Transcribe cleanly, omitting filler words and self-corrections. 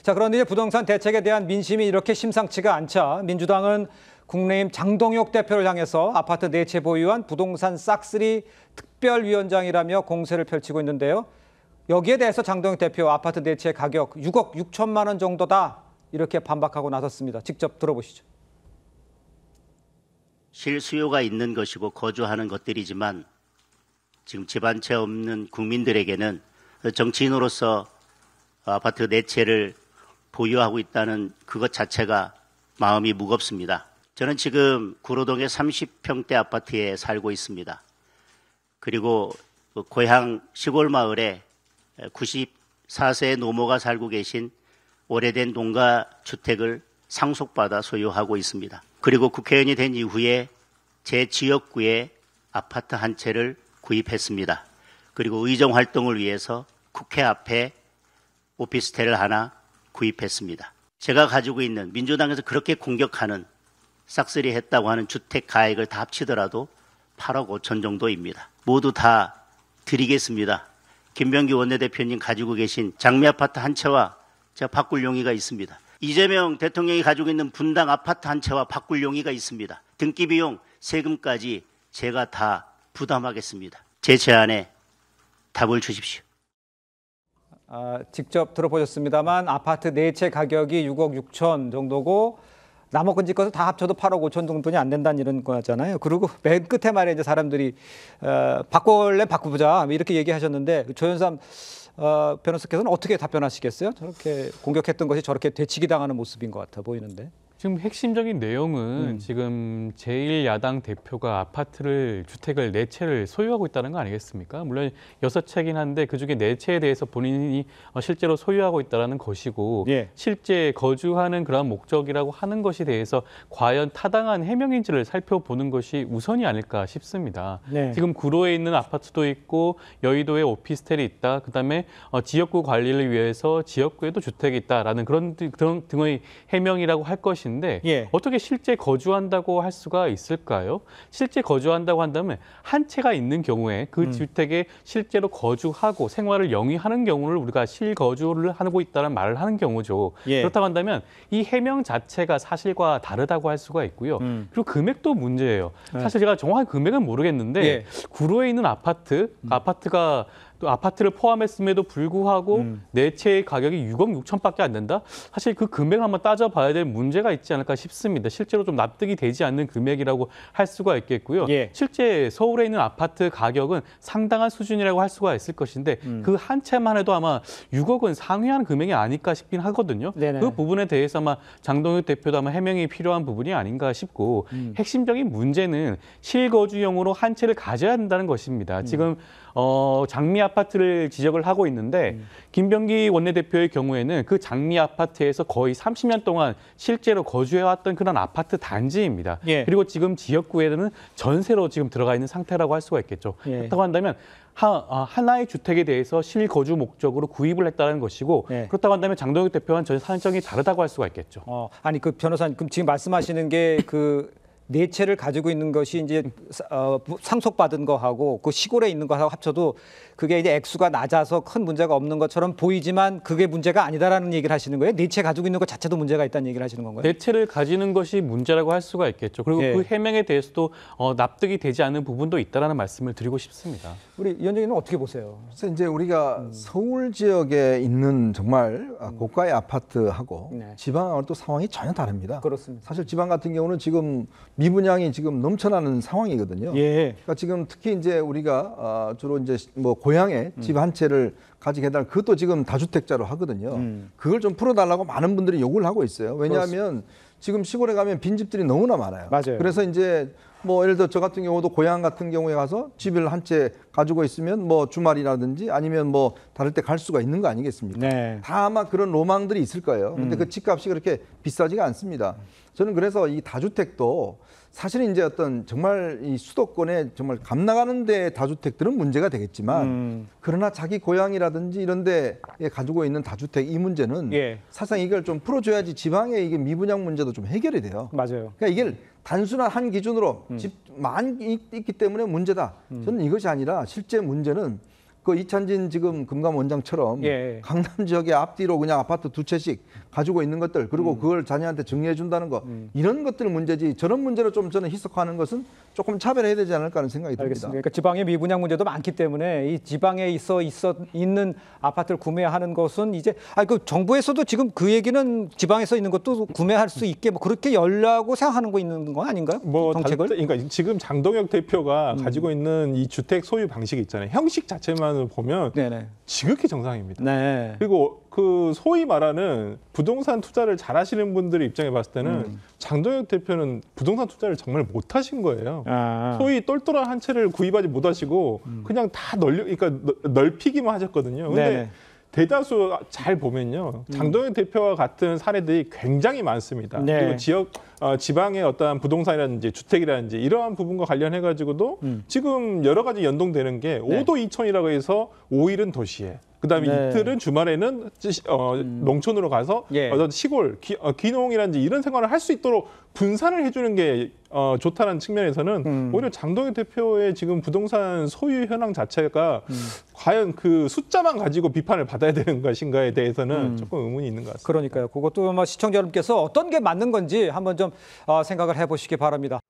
자, 그런데 이제 부동산 대책에 대한 민심이 이렇게 심상치가 않자 민주당은 국민의힘 장동혁 대표를 향해서 아파트 4채 보유한 부동산 싹쓸이 특별위원장이라며 공세를 펼치고 있는데요. 여기에 대해서 장동혁 대표 아파트 4채 가격 6억 6천만 원 정도다 이렇게 반박하고 나섰습니다. 직접 들어보시죠. 실수요가 있는 것이고 거주하는 것들이지만 지금 집 한 채 없는 국민들에게는 정치인으로서 아파트 4채를 보유하고 있다는 그것 자체가 마음이 무겁습니다. 저는 지금 구로동의 30평대 아파트에 살고 있습니다. 그리고 고향 시골 마을에 94세의 노모가 살고 계신 오래된 농가 주택을 상속받아 소유하고 있습니다. 그리고 국회의원이 된 이후에 제 지역구에 아파트 한 채를 구입했습니다. 그리고 의정 활동을 위해서 국회 앞에 오피스텔을 하나 구입했습니다. 제가 가지고 있는 민주당에서 그렇게 공격하는 싹쓸이 했다고 하는 주택 가액을 다 합치더라도 8억 5천 정도입니다. 모두 다 드리겠습니다. 김병기 원내대표님 가지고 계신 장미 아파트 한 채와 제가 바꿀 용의가 있습니다. 이재명 대통령이 가지고 있는 분당 아파트 한 채와 바꿀 용의가 있습니다. 등기 비용, 세금까지 제가 다 부담하겠습니다. 제 제안에 답을 주십시오. 직접 들어보셨습니다만 아파트 4채 가격이 6억 6천 정도고 나머지 것을 다 합쳐도 8억 5천 정도는 안 된다는 이런 거잖아요. 그리고 맨 끝에 말에 이제 사람들이 바꿀래 바꾸자 이렇게 얘기하셨는데 조현삼 변호사께서는 어떻게 답변하시겠어요? 저렇게 공격했던 것이 저렇게 되치기 당하는 모습인 것 같아 보이는데. 지금 핵심적인 내용은 지금 제1야당 대표가 주택을 4채를 소유하고 있다는 거 아니겠습니까? 물론 6채긴 한데 그중에 4채에 대해서 본인이 실제로 소유하고 있다는 것이고 예. 실제 거주하는 그런 목적이라고 하는 것에 대해서 과연 타당한 해명인지를 살펴보는 것이 우선이 아닐까 싶습니다. 네. 지금 구로에 있는 아파트도 있고 여의도에 오피스텔이 있다. 그다음에 지역구 관리를 위해서 지역구에도 주택이 있다라는 그런 등의 해명이라고 할 것인데 예. 어떻게 실제 거주한다고 할 수가 있을까요? 실제 거주한다고 한다면 한 채가 있는 경우에 그 주택에 실제로 거주하고 생활을 영위하는 경우를 우리가 실거주를 하고 있다는 말을 하는 경우죠. 예. 그렇다고 한다면 이 해명 자체가 사실과 다르다고 할 수가 있고요. 그리고 금액도 문제예요. 사실 제가 정확한 금액은 모르겠는데 예. 구로에 있는 아파트가 또 아파트를 포함했음에도 불구하고 4채의 가격이 6억 6천밖에 안 된다? 사실 그 금액을 한번 따져봐야 될 문제가 있지 않을까 싶습니다. 실제로 좀 납득이 되지 않는 금액이라고 할 수가 있겠고요. 예. 실제 서울에 있는 아파트 가격은 상당한 수준이라고 할 수가 있을 것인데 그 한 채만 해도 아마 6억은 상회하는 금액이 아닐까 싶긴 하거든요. 네네. 그 부분에 대해서 아마 장동혁 대표도 아마 해명이 필요한 부분이 아닌가 싶고 핵심적인 문제는 실거주용으로 한 채를 가져야 된다는 것입니다. 지금 장미 아파트를 지적을 하고 있는데 김병기 원내대표의 경우에는 그 장미 아파트에서 거의 30년 동안 실제로 거주해왔던 그런 아파트 단지입니다. 예. 그리고 지금 지역구에는 전세로 지금 들어가 있는 상태라고 할 수가 있겠죠. 예. 그렇다고 한다면 하나의 주택에 대해서 실거주 목적으로 구입을 했다는 것이고 예. 그렇다고 한다면 장동혁 대표와는 전혀 사정이 다르다고 할 수가 있겠죠. 아니 그 변호사님 그럼 지금 말씀하시는 게 그 4채를 가지고 있는 것이 이제 상속받은 거하고 그 시골에 있는 거하고 합쳐도 그게 이제 액수가 낮아서 큰 문제가 없는 것처럼 보이지만 그게 문제가 아니다라는 얘기를 하시는 거예요? 4채 가지고 있는 것 자체도 문제가 있다는 얘기를 하시는 건가요? 4채를 가지는 것이 문제라고 할 수가 있겠죠. 그리고 예. 그 해명에 대해서도 납득이 되지 않는 부분도 있다라는 말씀을 드리고 싶습니다. 우리 위원장님은 어떻게 보세요? 그래서 이제 우리가 서울 지역에 있는 정말 고가의 아파트하고 네. 지방하고는 또 상황이 전혀 다릅니다. 그렇습니다. 사실 지방 같은 경우는 지금 미분양이 지금 넘쳐나는 상황이거든요. 예. 그러니까 지금 특히 이제 우리가 주로 이제 뭐 고향에 집 한 채를 가지게 해달라 그것도 지금 다주택자로 하거든요. 그걸 좀 풀어달라고 많은 분들이 요구를 하고 있어요. 왜냐하면 지금 시골에 가면 빈집들이 너무나 많아요. 맞아요. 그래서 이제 뭐 예를 들어 저 같은 경우도 고향 같은 경우에 가서 집을 한 채 가지고 있으면 뭐 주말이라든지 아니면 뭐 다를 때 갈 수가 있는 거 아니겠습니까? 네. 다 아마 그런 로망들이 있을 거예요. 근데 그 집값이 그렇게 비싸지가 않습니다. 저는 그래서 이 다주택도 사실은 이제 어떤 정말 이 수도권에 정말 감 나가는 데 다주택들은 문제가 되겠지만 그러나 자기 고향이라든지 이런 데에 가지고 있는 다주택 이 문제는 예. 사실상 이걸 좀 풀어줘야지 지방에 이게 미분양 문제도 좀 해결이 돼요. 맞아요. 그러니까 이게 단순한 한 기준으로 집 많이 있기 때문에 문제다. 저는 이것이 아니라 실제 문제는 그 이찬진 지금 금감 원장처럼 예. 강남 지역의 앞뒤로 그냥 아파트 2채씩 가지고 있는 것들 그리고 그걸 자녀한테 정리해 준다는 거 이런 것들 문제지 저런 문제로 좀 저는 희석하는 것은 조금 차별해야 되지 않을까 하는 생각이 듭니다. 알겠습니다. 그러니까 지방의 미분양 문제도 많기 때문에 이 지방에 있는 아파트를 구매하는 것은 이제 그 정부에서도 지금 그 얘기는 지방에서 있는 것도 구매할 수 있게 뭐 그렇게 열라고 생각하는 거 있는 건 아닌가요? 정책을? 그러니까 지금 장동혁 대표가 가지고 있는 이 주택 소유 방식이 있잖아요. 형식 자체만을 보면 네네. 지극히 정상입니다. 네. 그리고 그 소위 말하는 부동산 투자를 잘하시는 분들의 입장에 봤을 때는 장동혁 대표는 부동산 투자를 정말 못하신 거예요. 아. 소위 똘똘한 한 채를 구입하지 못하시고 그냥 다 그러니까 넓히기만 하셨거든요. 근데 네네. 대다수 잘 보면요, 장동혁 대표와 같은 사례들이 굉장히 많습니다. 네. 그리고 지방의 어떠한 부동산이라든지 주택이라든지 이러한 부분과 관련해 가지고도 지금 여러 가지 연동되는 게 네. 5도 2촌이라고 해서 5일은 도시에, 그다음에 네. 이틀은 주말에는 농촌으로 가서 예. 어떤 시골 귀농이라든지 이런 생활을 할 수 있도록 분산을 해주는 게 좋다는 측면에서는 오히려 장동혁 대표의 지금 부동산 소유 현황 자체가 과연 그 숫자만 가지고 비판을 받아야 되는 것인가에 대해서는 조금 의문이 있는 것 같습니다. 그러니까요. 그것도 아마 시청자 여러분께서 어떤 게 맞는 건지 한번 좀 생각을 해보시기 바랍니다.